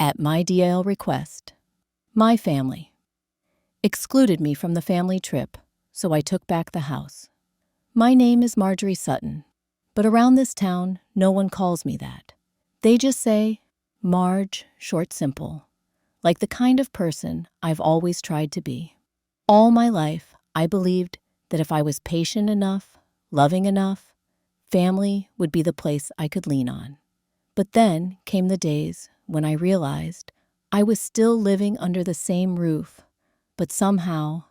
At my DIL request, my family excluded me from the family trip, so I took back the house. My name is Marjorie Sutton, but around this town, no one calls me that. They just say, Marge, short simple, like the kind of person I've always tried to be. All my life, I believed that if I was patient enough, loving enough, family would be the place I could lean on. But then came the days when I realized I was still living under the same roof, but somehow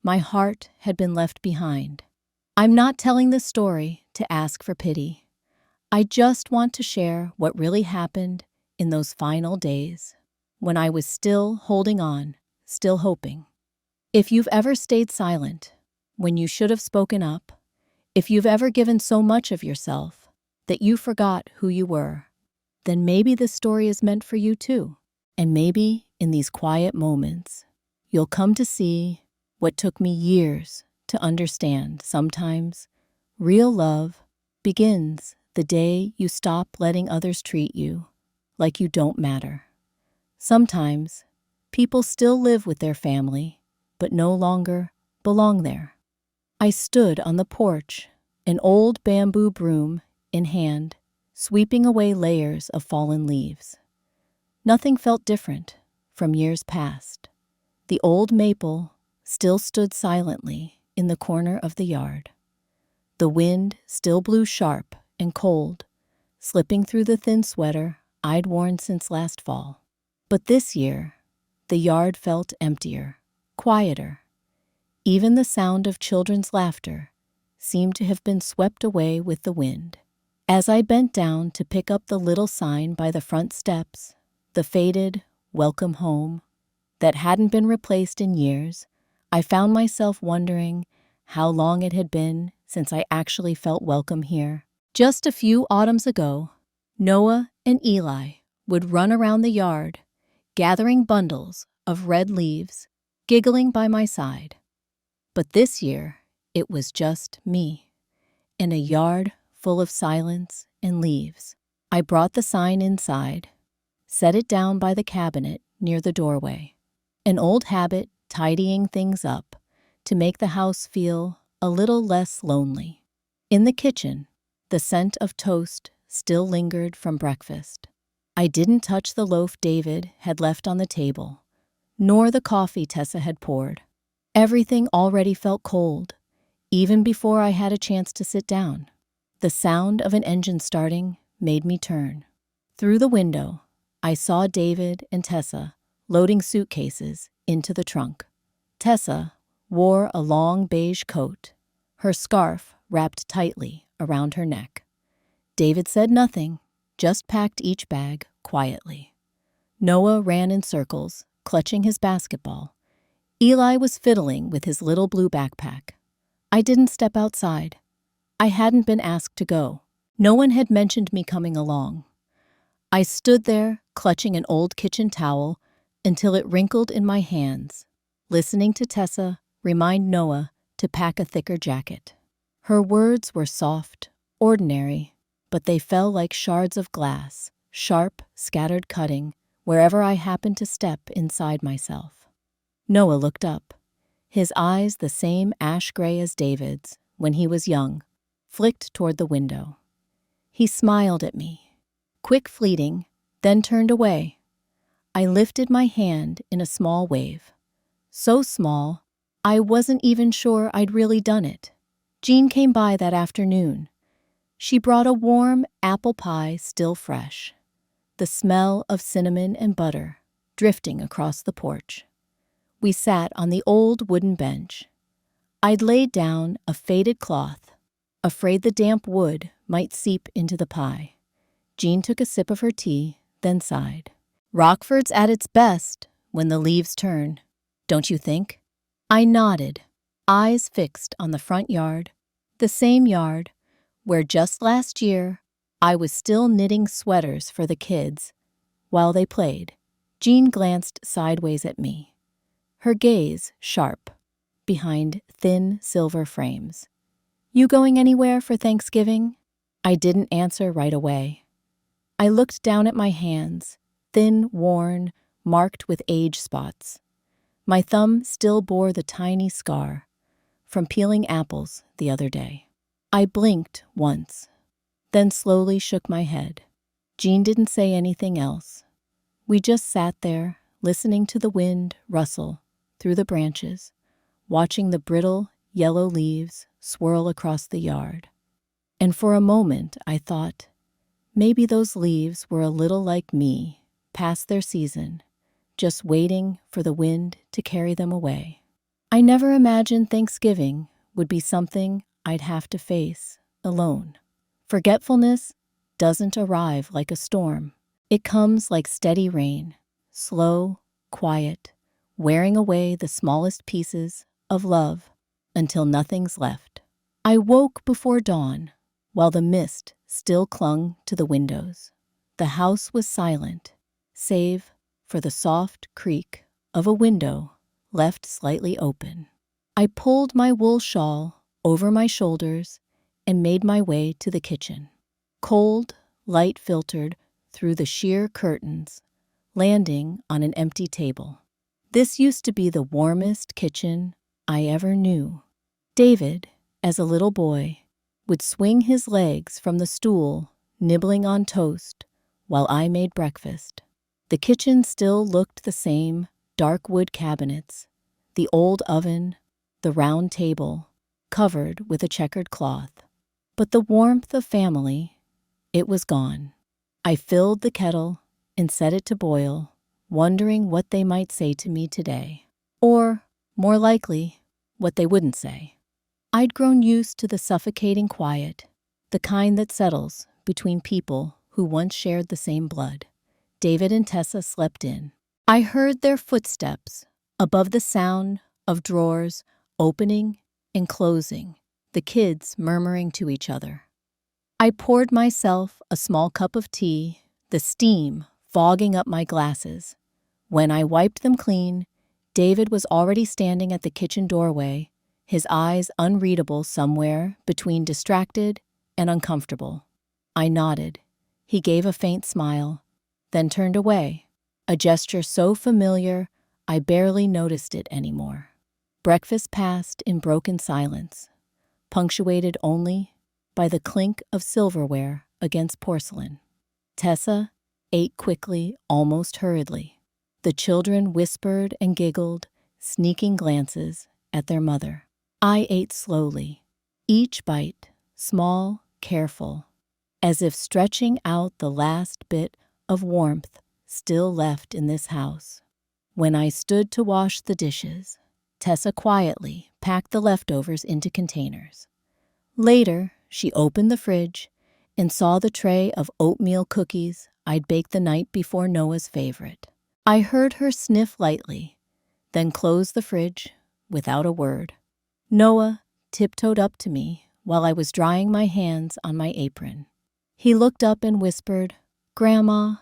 my heart had been left behind. I'm not telling this story to ask for pity. I just want to share what really happened in those final days when I was still holding on, still hoping. If you've ever stayed silent when you should have spoken up, if you've ever given so much of yourself that you forgot who you were, then maybe this story is meant for you too. And maybe in these quiet moments, you'll come to see what took me years to understand. Sometimes real love begins the day you stop letting others treat you like you don't matter. Sometimes people still live with their family, but no longer belong there. I stood on the porch, an old bamboo broom in hand, sweeping away layers of fallen leaves. Nothing felt different from years past. The old maple still stood silently in the corner of the yard. The wind still blew sharp and cold, slipping through the thin sweater I'd worn since last fall. But this year, the yard felt emptier, quieter. Even the sound of children's laughter seemed to have been swept away with the wind. As I bent down to pick up the little sign by the front steps, the faded "Welcome Home" that hadn't been replaced in years, I found myself wondering how long it had been since I actually felt welcome here. Just a few autumns ago, Noah and Eli would run around the yard, gathering bundles of red leaves, giggling by my side. But this year, it was just me, in a yard full of silence and leaves. I brought the sign inside, set it down by the cabinet near the doorway, an old habit tidying things up to make the house feel a little less lonely. In the kitchen, the scent of toast still lingered from breakfast. I didn't touch the loaf David had left on the table, nor the coffee Tessa had poured. Everything already felt cold, even before I had a chance to sit down. The sound of an engine starting made me turn. Through the window, I saw David and Tessa loading suitcases into the trunk. Tessa wore a long beige coat, her scarf wrapped tightly around her neck. David said nothing, just packed each bag quietly. Noah ran in circles, clutching his basketball. Eli was fiddling with his little blue backpack. I didn't step outside. I hadn't been asked to go. No one had mentioned me coming along. I stood there, clutching an old kitchen towel until it wrinkled in my hands, listening to Tessa remind Noah to pack a thicker jacket. Her words were soft, ordinary, but they fell like shards of glass, sharp, scattered cutting wherever I happened to step inside myself. Noah looked up, his eyes the same ash gray as David's when he was young, flicked toward the window. He smiled at me, quick, fleeting, then turned away. I lifted my hand in a small wave. So small, I wasn't even sure I'd really done it. Jean came by that afternoon. She brought a warm apple pie still fresh, the smell of cinnamon and butter drifting across the porch. We sat on the old wooden bench. I'd laid down a faded cloth, afraid the damp wood might seep into the pie. Jean took a sip of her tea, then sighed. Rockford's at its best when the leaves turn, don't you think? I nodded, eyes fixed on the front yard, the same yard where just last year I was still knitting sweaters for the kids while they played. Jean glanced sideways at me, her gaze sharp, behind thin silver frames. You going anywhere for Thanksgiving? I didn't answer right away. I looked down at my hands, thin, worn, marked with age spots. My thumb still bore the tiny scar from peeling apples the other day. I blinked once, then slowly shook my head. Jean didn't say anything else. We just sat there, listening to the wind rustle through the branches, watching the brittle, yellow leaves swirl across the yard. And for a moment I thought, maybe those leaves were a little like me, past their season, just waiting for the wind to carry them away. I never imagined Thanksgiving would be something I'd have to face alone. Forgetfulness doesn't arrive like a storm. It comes like steady rain, slow, quiet, wearing away the smallest pieces of love until nothing's left. I woke before dawn, while the mist still clung to the windows. The house was silent, save for the soft creak of a window left slightly open. I pulled my wool shawl over my shoulders and made my way to the kitchen. Cold light filtered through the sheer curtains, landing on an empty table. This used to be the warmest kitchen I ever knew. David, as a little boy, would swing his legs from the stool, nibbling on toast, while I made breakfast. The kitchen still looked the same: dark wood cabinets, the old oven, the round table, covered with a checkered cloth. But the warmth of family, it was gone. I filled the kettle and set it to boil, wondering what they might say to me today. Or, more likely, what they wouldn't say. I'd grown used to the suffocating quiet, the kind that settles between people who once shared the same blood. David and Tessa slept in. I heard their footsteps above the sound of drawers opening and closing, the kids murmuring to each other. I poured myself a small cup of tea, the steam fogging up my glasses. When I wiped them clean, David was already standing at the kitchen doorway, his eyes unreadable somewhere between distracted and uncomfortable. I nodded. He gave a faint smile, then turned away, a gesture so familiar I barely noticed it anymore. Breakfast passed in broken silence, punctuated only by the clink of silverware against porcelain. Tessa ate quickly, almost hurriedly. The children whispered and giggled, sneaking glances at their mother. I ate slowly, each bite small, careful, as if stretching out the last bit of warmth still left in this house. When I stood to wash the dishes, Tessa quietly packed the leftovers into containers. Later, she opened the fridge and saw the tray of oatmeal cookies I'd baked the night before Noah's favorite. I heard her sniff lightly, then close the fridge without a word. Noah tiptoed up to me while I was drying my hands on my apron. He looked up and whispered, "Grandma,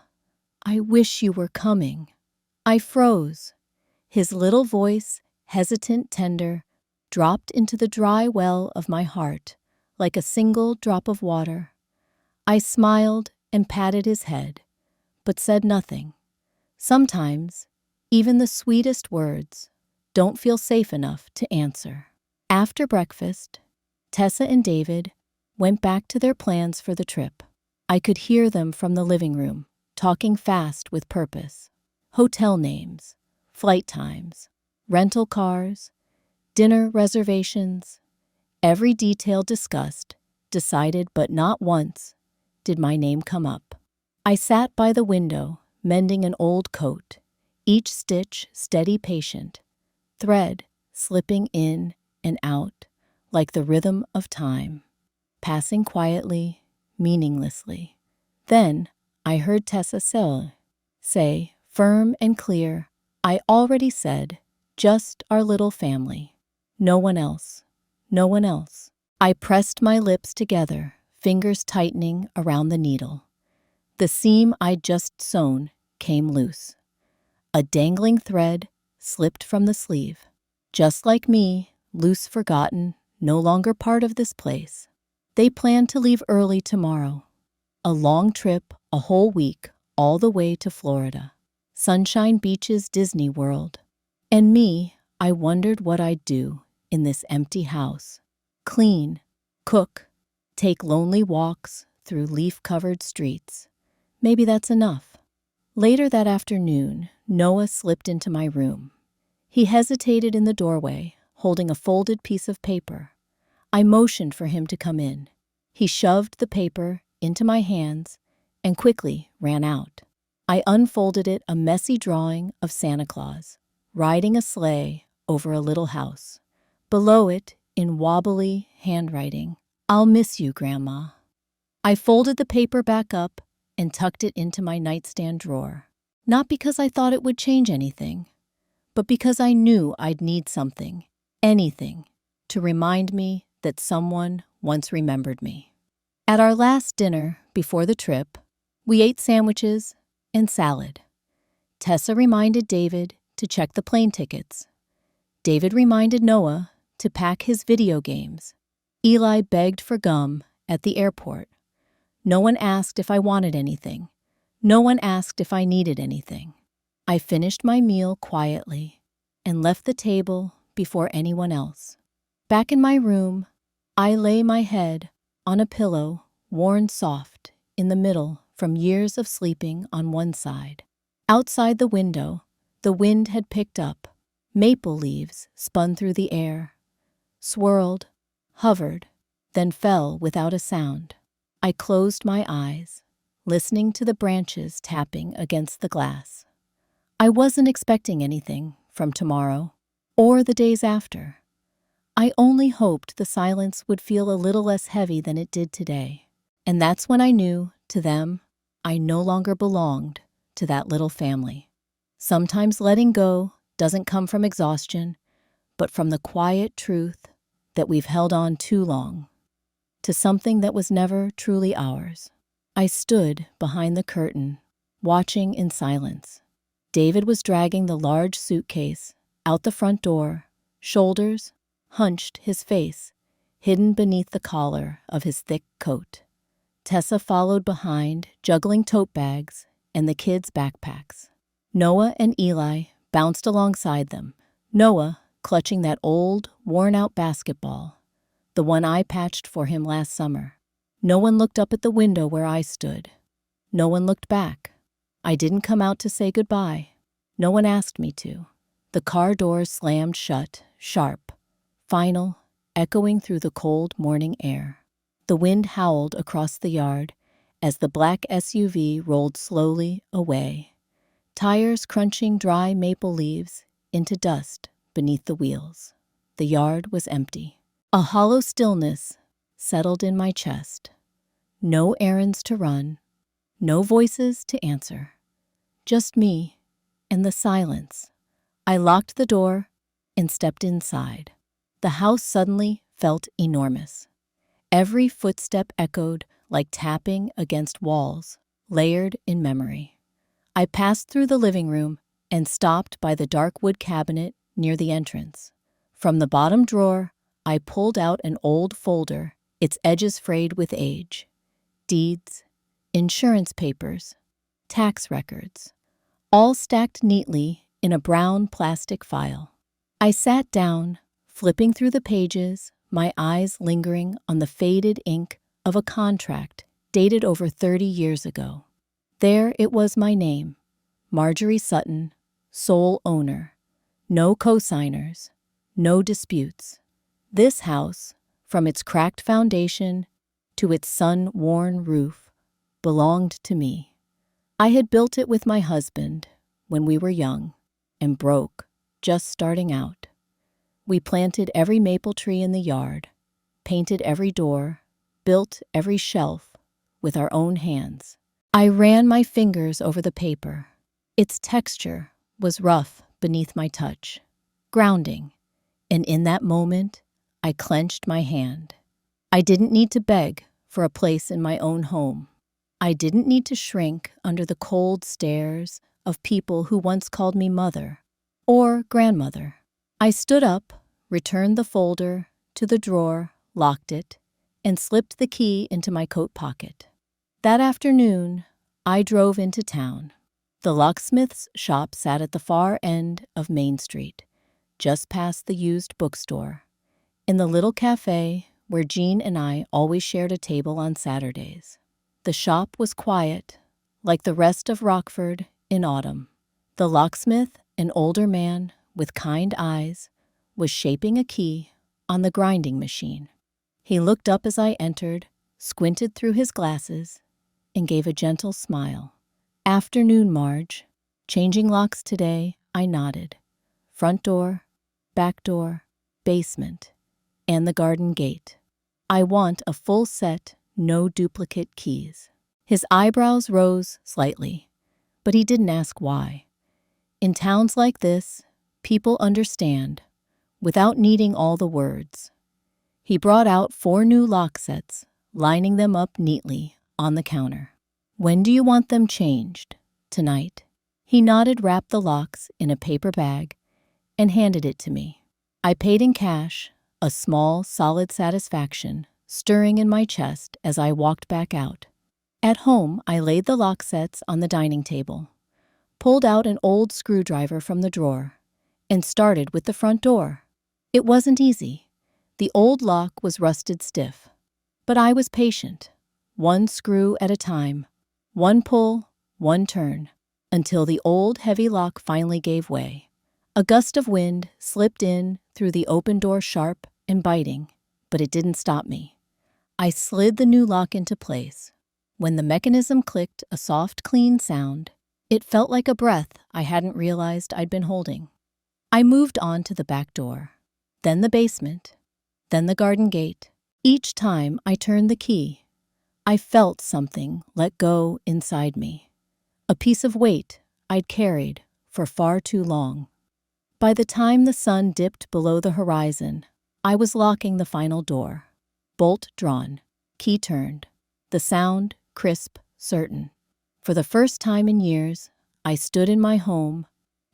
I wish you were coming." I froze. His little voice, hesitant, tender, dropped into the dry well of my heart like a single drop of water. I smiled and patted his head, but said nothing. Sometimes, even the sweetest words don't feel safe enough to answer. After breakfast, Tessa and David went back to their plans for the trip. I could hear them from the living room, talking fast with purpose. Hotel names, flight times, rental cars, dinner reservations, every detail discussed, decided, but not once did my name come up. I sat by the window, mending an old coat, each stitch steady, patient, thread slipping in and out like the rhythm of time, passing quietly, meaninglessly. Then I heard Tessa say, firm and clear, "I already said, just our little family. No one else. No one else." I pressed my lips together, fingers tightening around the needle. The seam I'd just sewn came loose. A dangling thread slipped from the sleeve. Just like me, loose, forgotten, no longer part of this place. They planned to leave early tomorrow. A long trip, a whole week, all the way to Florida. Sunshine beaches, Disney World. And me, I wondered what I'd do in this empty house. Clean, cook, take lonely walks through leaf-covered streets. Maybe that's enough. Later that afternoon, Noah slipped into my room. He hesitated in the doorway, holding a folded piece of paper. I motioned for him to come in. He shoved the paper into my hands and quickly ran out. I unfolded it, a messy drawing of Santa Claus, riding a sleigh over a little house. Below it, in wobbly handwriting, "I'll miss you, Grandma." I folded the paper back up and tucked it into my nightstand drawer. Not because I thought it would change anything, but because I knew I'd need something, anything, to remind me that someone once remembered me. At our last dinner before the trip, we ate sandwiches and salad. Tessa reminded David to check the plane tickets. David reminded Noah to pack his video games. Eli begged for gum at the airport. No one asked if I wanted anything. No one asked if I needed anything. I finished my meal quietly and left the table before anyone else. Back in my room, I lay my head on a pillow worn soft in the middle from years of sleeping on one side. Outside the window, the wind had picked up. Maple leaves spun through the air, swirled, hovered, then fell without a sound. I closed my eyes, listening to the branches tapping against the glass. I wasn't expecting anything from tomorrow or the days after. I only hoped the silence would feel a little less heavy than it did today. And that's when I knew, to them, I no longer belonged to that little family. Sometimes letting go doesn't come from exhaustion, but from the quiet truth that we've held on too long to something that was never truly ours. I stood behind the curtain, watching in silence. David was dragging the large suitcase out the front door, shoulders hunched, his face hidden beneath the collar of his thick coat. Tessa followed behind, juggling tote bags and the kids' backpacks. Noah and Eli bounced alongside them, Noah clutching that old, worn-out basketball, the one I patched for him last summer. No one looked up at the window where I stood. No one looked back. I didn't come out to say goodbye. No one asked me to. The car doors slammed shut, sharp, final, echoing through the cold morning air. The wind howled across the yard as the black SUV rolled slowly away, tires crunching dry maple leaves into dust beneath the wheels. The yard was empty. A hollow stillness settled in my chest. No errands to run, no voices to answer. Just me and the silence. I locked the door and stepped inside. The house suddenly felt enormous. Every footstep echoed like tapping against walls, layered in memory. I passed through the living room and stopped by the dark wood cabinet near the entrance. From the bottom drawer, I pulled out an old folder, its edges frayed with age. Deeds, insurance papers, tax records, all stacked neatly in a brown plastic file. I sat down, flipping through the pages, my eyes lingering on the faded ink of a contract dated over 30 years ago. There it was, my name, Marjorie Sutton, sole owner. No co-signers, no disputes. This house, from its cracked foundation to its sun-worn roof, belonged to me. I had built it with my husband when we were young and broke, just starting out. We planted every maple tree in the yard, painted every door, built every shelf with our own hands. I ran my fingers over the paper. Its texture was rough beneath my touch, grounding, and in that moment, I clenched my hand. I didn't need to beg for a place in my own home. I didn't need to shrink under the cold stares of people who once called me mother or grandmother. I stood up, returned the folder to the drawer, locked it, and slipped the key into my coat pocket. That afternoon, I drove into town. The locksmith's shop sat at the far end of Main Street, just past the used bookstore, in the little cafe where Jean and I always shared a table on Saturdays. The shop was quiet, like the rest of Rockford in autumn. The locksmith, an older man with kind eyes, was shaping a key on the grinding machine. He looked up as I entered, squinted through his glasses, and gave a gentle smile. "Afternoon, Marge. Changing locks today," I nodded. "Front door, back door, basement, and the garden gate. I want a full set, no duplicate keys." His eyebrows rose slightly, but he didn't ask why. In towns like this, people understand, without needing all the words. He brought out 4 new lock sets, lining them up neatly on the counter. "When do you want them changed? Tonight?" He nodded, wrapped the locks in a paper bag, and handed it to me. I paid in cash, a small, solid satisfaction stirring in my chest as I walked back out. At home, I laid the lock sets on the dining table, pulled out an old screwdriver from the drawer, and started with the front door. It wasn't easy. The old lock was rusted stiff. But I was patient, one screw at a time, one pull, one turn, until the old heavy lock finally gave way. A gust of wind slipped in through the open door, sharp and biting, but it didn't stop me. I slid the new lock into place. When the mechanism clicked a soft, clean sound, it felt like a breath I hadn't realized I'd been holding. I moved on to the back door, then the basement, then the garden gate. Each time I turned the key, I felt something let go inside me, a piece of weight I'd carried for far too long. By the time the sun dipped below the horizon, I was locking the final door. Bolt drawn, key turned, the sound crisp, certain. For the first time in years, I stood in my home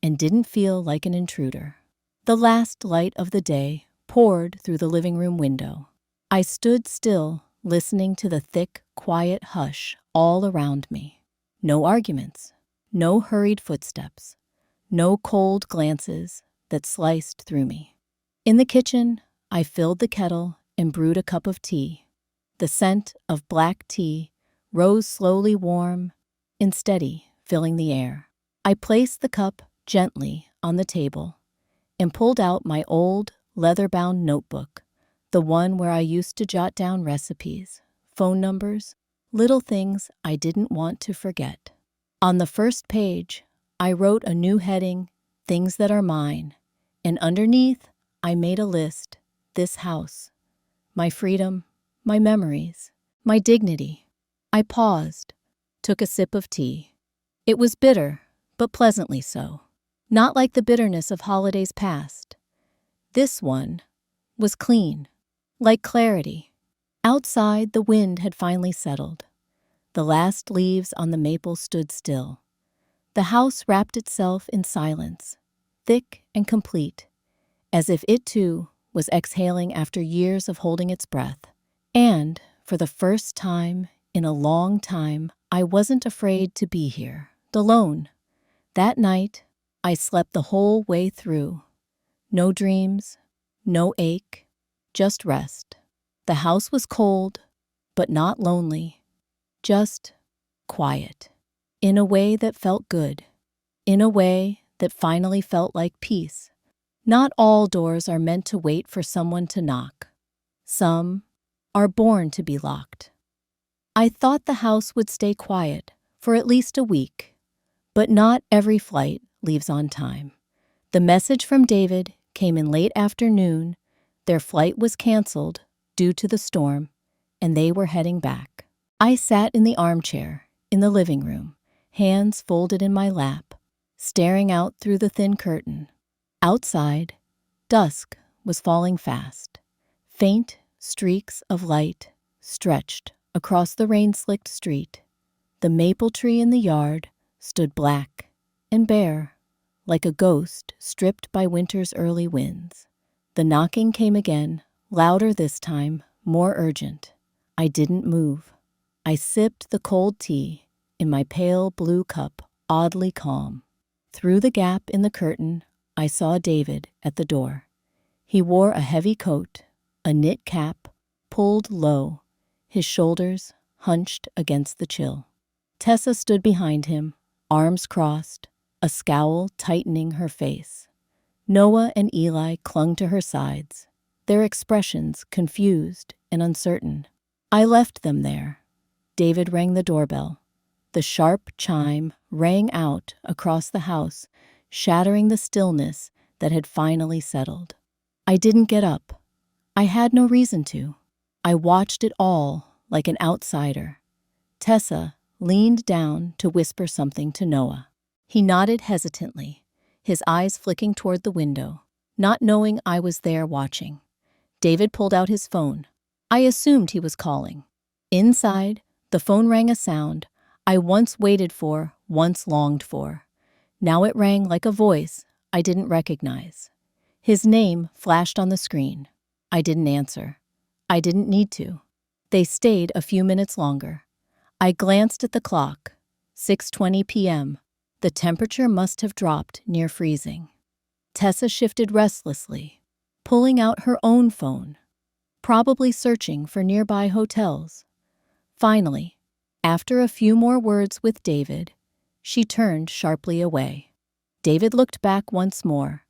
and didn't feel like an intruder. The last light of the day poured through the living room window. I stood still, listening to the thick, quiet hush all around me. No arguments, no hurried footsteps, no cold glances that sliced through me. In the kitchen, I filled the kettle and brewed a cup of tea. The scent of black tea rose slowly, warm and steady, filling the air. I placed the cup gently on the table and pulled out my old leather-bound notebook, the one where I used to jot down recipes, phone numbers, little things I didn't want to forget. On the first page, I wrote a new heading, "Things That Are Mine," and underneath, I made a list: this house, my freedom, my memories, my dignity. I paused, took a sip of tea. It was bitter, but pleasantly so. Not like the bitterness of holidays past. This one was clean, like clarity. Outside, the wind had finally settled. The last leaves on the maple stood still. The house wrapped itself in silence, thick and complete, as if it too was exhaling after years of holding its breath. And, for the first time in a long time, I wasn't afraid to be here, alone. That night, I slept the whole way through. No dreams, no ache, just rest. The house was cold, but not lonely, just quiet, in a way that felt good, in a way that finally felt like peace. Not all doors are meant to wait for someone to knock. Some are born to be locked. I thought the house would stay quiet for at least a week, but not every flight leaves on time. The message from David came in late afternoon. Their flight was canceled due to the storm, and they were heading back. I sat in the armchair in the living room, hands folded in my lap, staring out through the thin curtain. Outside, dusk was falling fast. Faint streaks of light stretched across the rain-slicked street. The maple tree in the yard stood black and bare, like a ghost stripped by winter's early winds. The knocking came again, louder this time, more urgent. I didn't move. I sipped the cold tea in my pale blue cup, oddly calm. Through the gap in the curtain, I saw David at the door. He wore a heavy coat, a knit cap, pulled low, his shoulders hunched against the chill. Tessa stood behind him, arms crossed, a scowl tightening her face. Noah and Eli clung to her sides, their expressions confused and uncertain. I left them there. David rang the doorbell. The sharp chime rang out across the house, shattering the stillness that had finally settled. I didn't get up. I had no reason to. I watched it all like an outsider. Tessa leaned down to whisper something to Noah. He nodded hesitantly, his eyes flicking toward the window, not knowing I was there watching. David pulled out his phone. I assumed he was calling. Inside, the phone rang a sound I once waited for, once longed for. Now it rang like a voice I didn't recognize. His name flashed on the screen. I didn't answer. I didn't need to. They stayed a few minutes longer. I glanced at the clock. 6:20 p.m. The temperature must have dropped near freezing. Tessa shifted restlessly, pulling out her own phone, probably searching for nearby hotels. Finally, after a few more words with David, she turned sharply away. David looked back once more,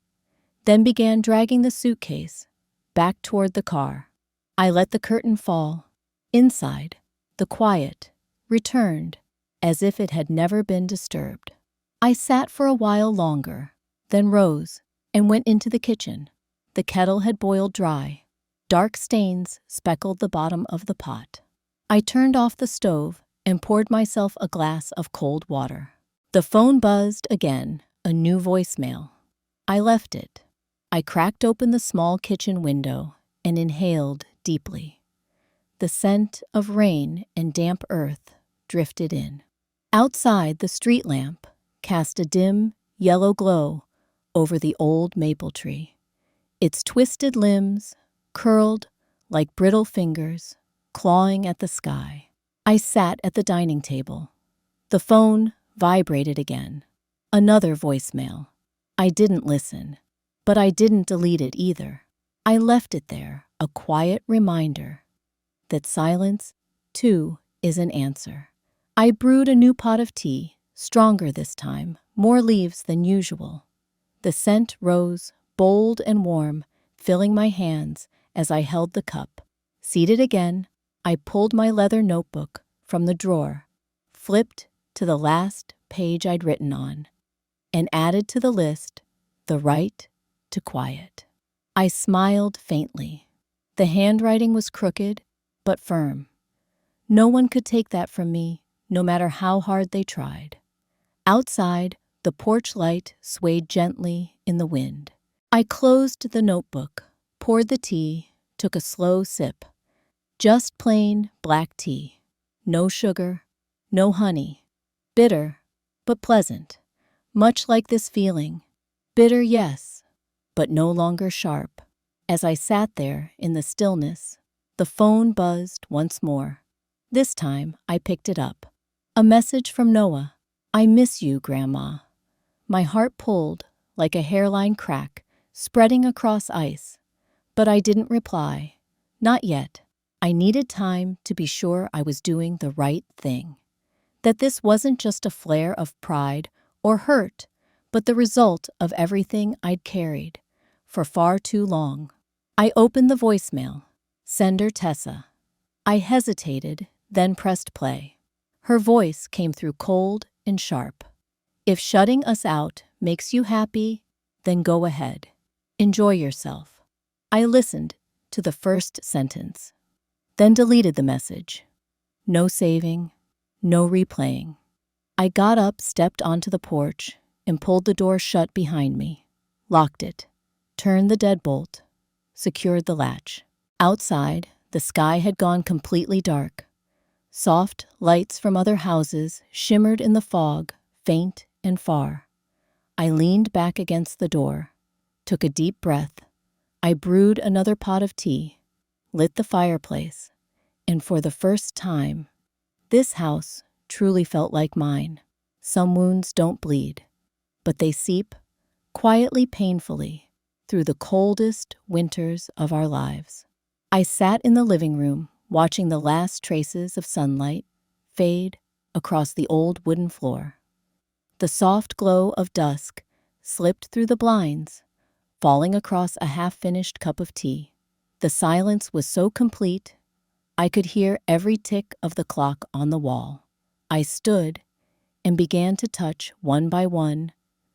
then began dragging the suitcase back toward the car. I let the curtain fall. Inside, the quiet returned as if it had never been disturbed. I sat for a while longer, then rose and went into the kitchen. The kettle had boiled dry. Dark stains speckled the bottom of the pot. I turned off the stove and poured myself a glass of cold water. The phone buzzed again, a new voicemail. I left it. I cracked open the small kitchen window and inhaled deeply. The scent of rain and damp earth drifted in. Outside, the street lamp cast a dim, yellow glow over the old maple tree. Its twisted limbs curled like brittle fingers, clawing at the sky. I sat at the dining table. The phone vibrated again. Another voicemail. I didn't listen, but I didn't delete it either. I left it there, a quiet reminder that silence, too, is an answer. I brewed a new pot of tea, stronger this time, more leaves than usual. The scent rose, bold and warm, filling my hands as I held the cup. Seated again, I pulled my leather notebook from the drawer, flipped to the last page I'd written on, and added to the list the right to quiet. I smiled faintly. The handwriting was crooked, but firm. No one could take that from me, no matter how hard they tried. Outside, the porch light swayed gently in the wind. I closed the notebook, poured the tea, took a slow sip. Just plain black tea. No sugar, no honey. Bitter, but pleasant. Much like this feeling. Bitter, yes, but no longer sharp. As I sat there in the stillness, the phone buzzed once more. This time, I picked it up. A message from Noah. I miss you, Grandma. My heart pulled like a hairline crack, spreading across ice. But I didn't reply. Not yet. I needed time to be sure I was doing the right thing. That this wasn't just a flare of pride or hurt, but the result of everything I'd carried for far too long. I opened the voicemail. Sender Tessa. I hesitated, then pressed play. Her voice came through cold and sharp. If shutting us out makes you happy, then go ahead. Enjoy yourself. I listened to the first sentence, then deleted the message. No saving, no replaying. I got up, stepped onto the porch, and pulled the door shut behind me, locked it, turned the deadbolt, secured the latch. Outside, the sky had gone completely dark. Soft lights from other houses shimmered in the fog, faint and far. I leaned back against the door, took a deep breath. I brewed another pot of tea, lit the fireplace, and for the first time, this house truly felt like mine. Some wounds don't bleed, but they seep, quietly painfully, through the coldest winters of our lives. I sat in the living room, watching the last traces of sunlight fade across the old wooden floor. The soft glow of dusk slipped through the blinds, falling across a half-finished cup of tea. The silence was so complete, I could hear every tick of the clock on the wall. I stood and began to touch one by one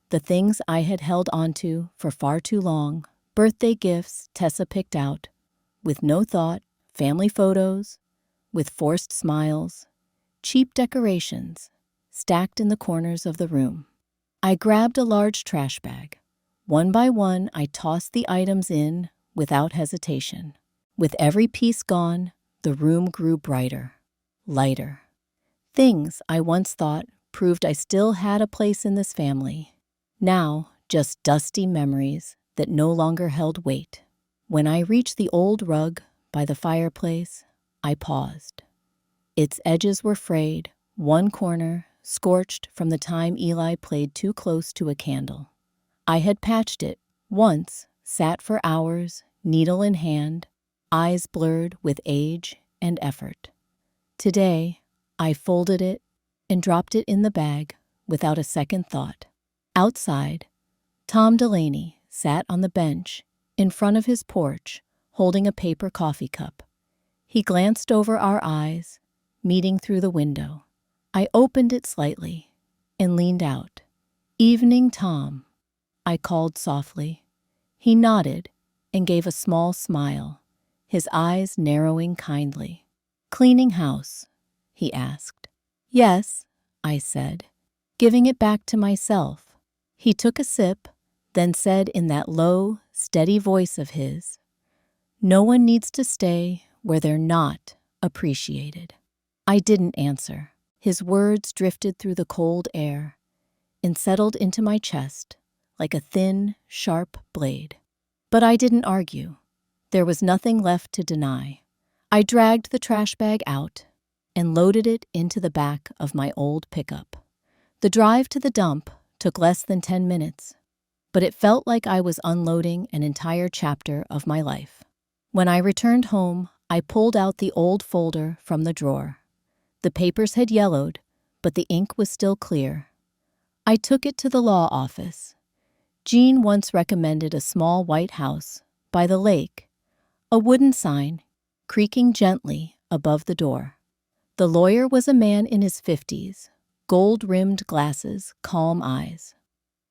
the things I had held onto for far too long. Birthday gifts Tessa picked out, with no thought, family photos, with forced smiles, cheap decorations stacked in the corners of the room. I grabbed a large trash bag. One by one, I tossed the items in without hesitation. With every piece gone, the room grew brighter, lighter. Things I once thought proved I still had a place in this family. Now, just dusty memories that no longer held weight. When I reached the old rug by the fireplace, I paused. Its edges were frayed, one corner scorched from the time Eli played too close to a candle. I had patched it once, sat for hours, needle in hand, eyes blurred with age and effort. Today, I folded it and dropped it in the bag without a second thought. Outside, Tom Delaney sat on the bench in front of his porch, holding a paper coffee cup. He glanced over our eyes, meeting through the window. I opened it slightly and leaned out. "Evening, Tom," I called softly. He nodded and gave a small smile, his eyes narrowing kindly. "Cleaning house?" he asked. "Yes," I said, giving it back to myself. He took a sip, then said in that low, steady voice of his, "No one needs to stay where they're not appreciated." I didn't answer. His words drifted through the cold air and settled into my chest like a thin, sharp blade. But I didn't argue. There was nothing left to deny. I dragged the trash bag out and loaded it into the back of my old pickup. The drive to the dump took less than 10 minutes, but it felt like I was unloading an entire chapter of my life. When I returned home, I pulled out the old folder from the drawer. The papers had yellowed, but the ink was still clear. I took it to the law office. Jean once recommended a small white house by the lake, a wooden sign creaking gently above the door. The lawyer was a man in his 50s, gold-rimmed glasses, calm eyes.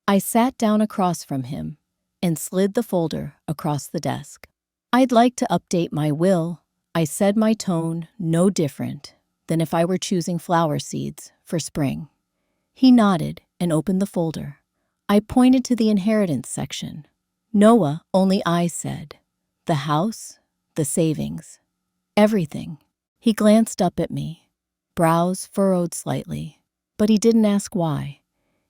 I sat down across from him and slid the folder across the desk. "I'd like to update my will," I said, my tone no different than if I were choosing flower seeds for spring. He nodded and opened the folder. I pointed to the inheritance section. "Noah," only I said. "The house, the savings, everything." He glanced up at me, brows furrowed slightly, but he didn't ask why.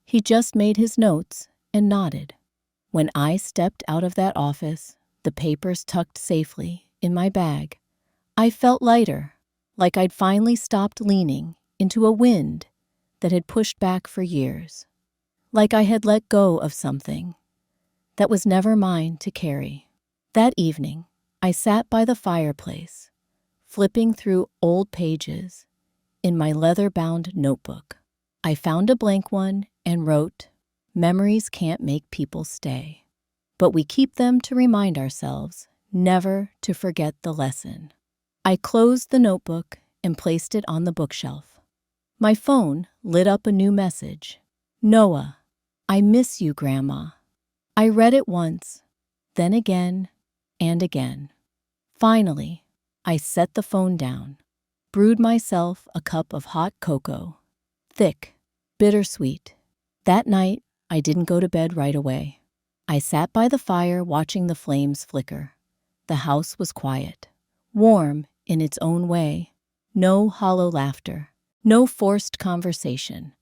He just made his notes and nodded. When I stepped out of that office, the papers tucked safely in my bag, I felt lighter, like I'd finally stopped leaning into a wind that had pushed back for years, like I had let go of something that was never mine to carry. That evening, I sat by the fireplace, flipping through old pages in my leather-bound notebook. I found a blank one and wrote, "Memories can't make people stay, but we keep them to remind ourselves never to forget the lesson." I closed the notebook and placed it on the bookshelf. My phone lit up a new message. "Noah, I miss you, Grandma." I read it once, then again and again. Finally, I set the phone down, brewed myself a cup of hot cocoa, thick, bittersweet. That night, I didn't go to bed right away. I sat by the fire watching the flames flicker. The house was quiet, warm in its own way. No hollow laughter, no forced conversation,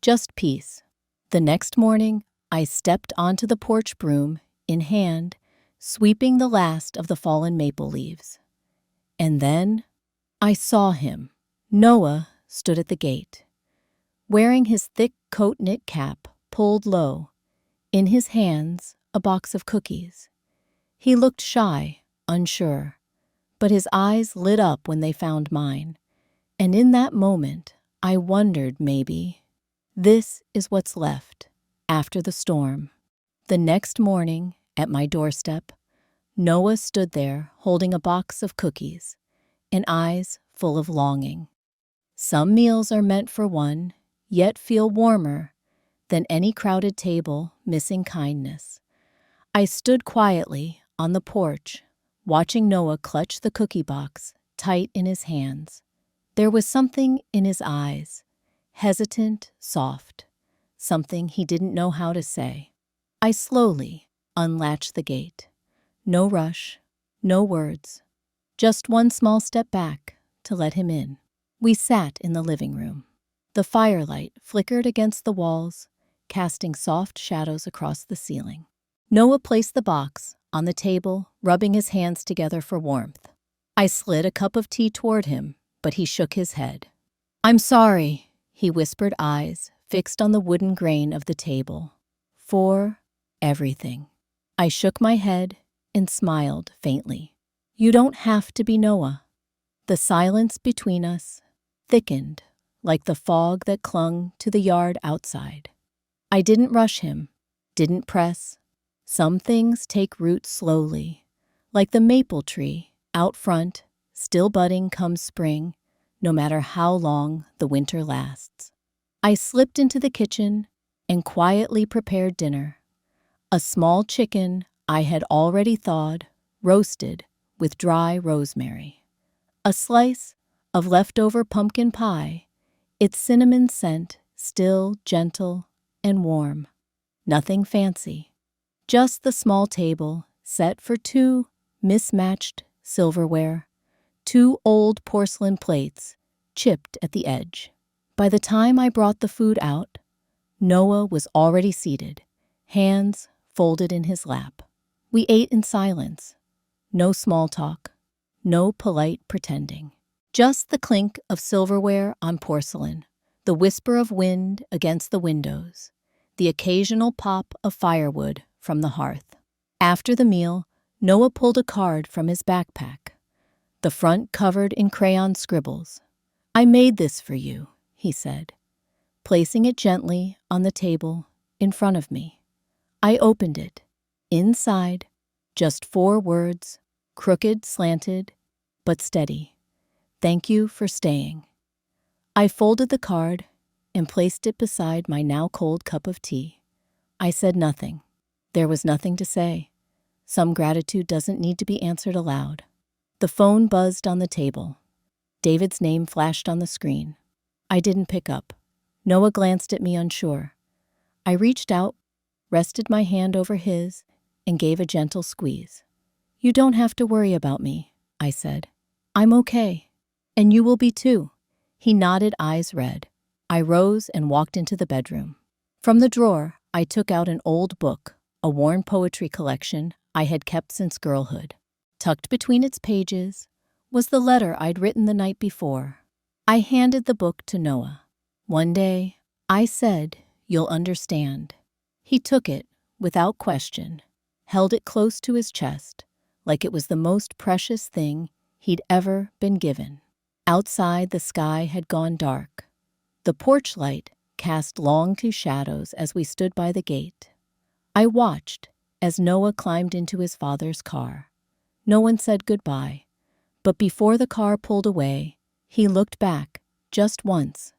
just peace. The next morning, I stepped onto the porch broom in hand, sweeping the last of the fallen maple leaves. And then I saw him. Noah stood at the gate, wearing his thick coat knit cap pulled low, in his hands a box of cookies. He looked shy, unsure, but his eyes lit up when they found mine, and in that moment I wondered maybe this is what's left after the storm. The next morning, at my doorstep, Noah stood there holding a box of cookies and eyes full of longing. Some meals are meant for one, yet feel warmer than any crowded table missing kindness. I stood quietly on the porch, watching Noah clutch the cookie box tight in his hands. There was something in his eyes, hesitant, soft, something he didn't know how to say. I slowly unlatched the gate. No rush, no words, just one small step back to let him in. We sat in the living room. The firelight flickered against the walls, casting soft shadows across the ceiling. Noah placed the box on the table, rubbing his hands together for warmth. I slid a cup of tea toward him, but he shook his head. "I'm sorry," he whispered, eyes fixed on the wooden grain of the table. "For everything." I shook my head and smiled faintly. "You don't have to be Noah." The silence between us thickened like the fog that clung to the yard outside. I didn't rush him, didn't press. Some things take root slowly, like the maple tree out front, still budding come spring, no matter how long the winter lasts. I slipped into the kitchen and quietly prepared dinner. A small chicken I had already thawed, roasted with dry rosemary. A slice of leftover pumpkin pie, its cinnamon scent still gentle and warm. Nothing fancy, just the small table set for two mismatched silverware, two old porcelain plates chipped at the edge. By the time I brought the food out, Noah was already seated, hands folded in his lap. We ate in silence. No small talk, no polite pretending. Just the clink of silverware on porcelain, the whisper of wind against the windows, the occasional pop of firewood from the hearth. After the meal, Noah pulled a card from his backpack, the front covered in crayon scribbles. "I made this for you," he said, placing it gently on the table in front of me. I opened it. Inside, just 4 words, crooked, slanted, but steady. "Thank you for staying." I folded the card and placed it beside my now cold cup of tea. I said nothing. There was nothing to say. Some gratitude doesn't need to be answered aloud. The phone buzzed on the table. David's name flashed on the screen. I didn't pick up. Noah glanced at me unsure. I reached out, rested my hand over his, and gave a gentle squeeze. "You don't have to worry about me," I said. "I'm okay. And you will be too." He nodded, eyes red. I rose and walked into the bedroom. From the drawer, I took out an old book, a worn poetry collection I had kept since girlhood. Tucked between its pages was the letter I'd written the night before. I handed the book to Noah. "One day, I said, you'll understand." He took it without question, held it close to his chest, like it was the most precious thing he'd ever been given. Outside, the sky had gone dark. The porch light cast long two shadows as we stood by the gate. I watched as Noah climbed into his father's car. No one said goodbye, but before the car pulled away, he looked back just once.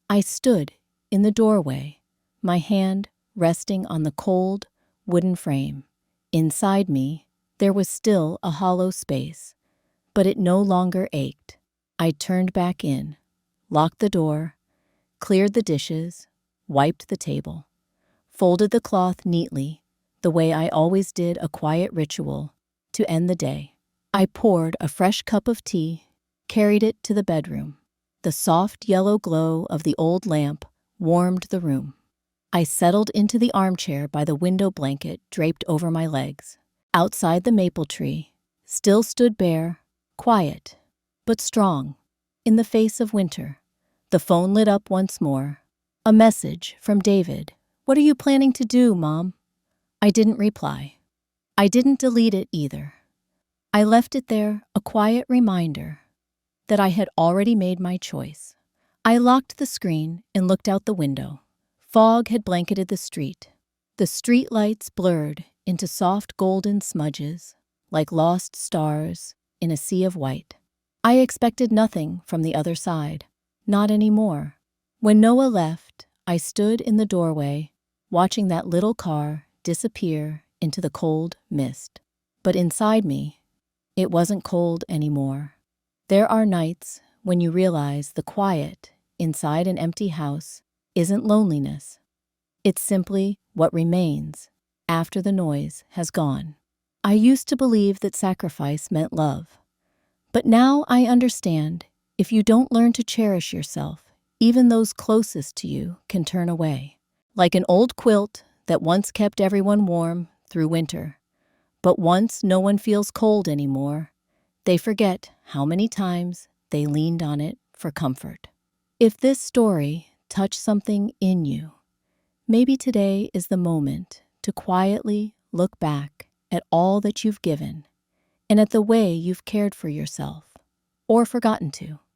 I stood in the doorway, my hand resting on the cold wooden frame. Inside me, there was still a hollow space, but it no longer ached. I turned back in, locked the door, cleared the dishes, wiped the table, folded the cloth neatly, the way I always did a quiet ritual to end the day. I poured a fresh cup of tea, carried it to the bedroom. The soft yellow glow of the old lamp warmed the room. I settled into the armchair by the window blanket draped over my legs. Outside, the maple tree still stood bare, quiet, but strong, in the face of winter. The phone lit up once more. A message from David. "What are you planning to do, Mom?" I didn't reply. I didn't delete it either. I left it there, a quiet reminder that I had already made my choice. I locked the screen and looked out the window. Fog had blanketed the street. The street lights blurred into soft golden smudges, like lost stars in a sea of white. I expected nothing from the other side, not anymore. When Noah left, I stood in the doorway, watching that little car disappear into the cold mist. But inside me, it wasn't cold anymore. There are nights when you realize the quiet inside an empty house isn't loneliness. It's simply what remains after the noise has gone. I used to believe that sacrifice meant love. But now I understand, if you don't learn to cherish yourself, even those closest to you can turn away. Like an old quilt that once kept everyone warm through winter. But once no one feels cold anymore, they forget how many times they leaned on it for comfort. If this story touched something in you, maybe today is the moment to quietly look back at all that you've given and at the way you've cared for yourself or forgotten to.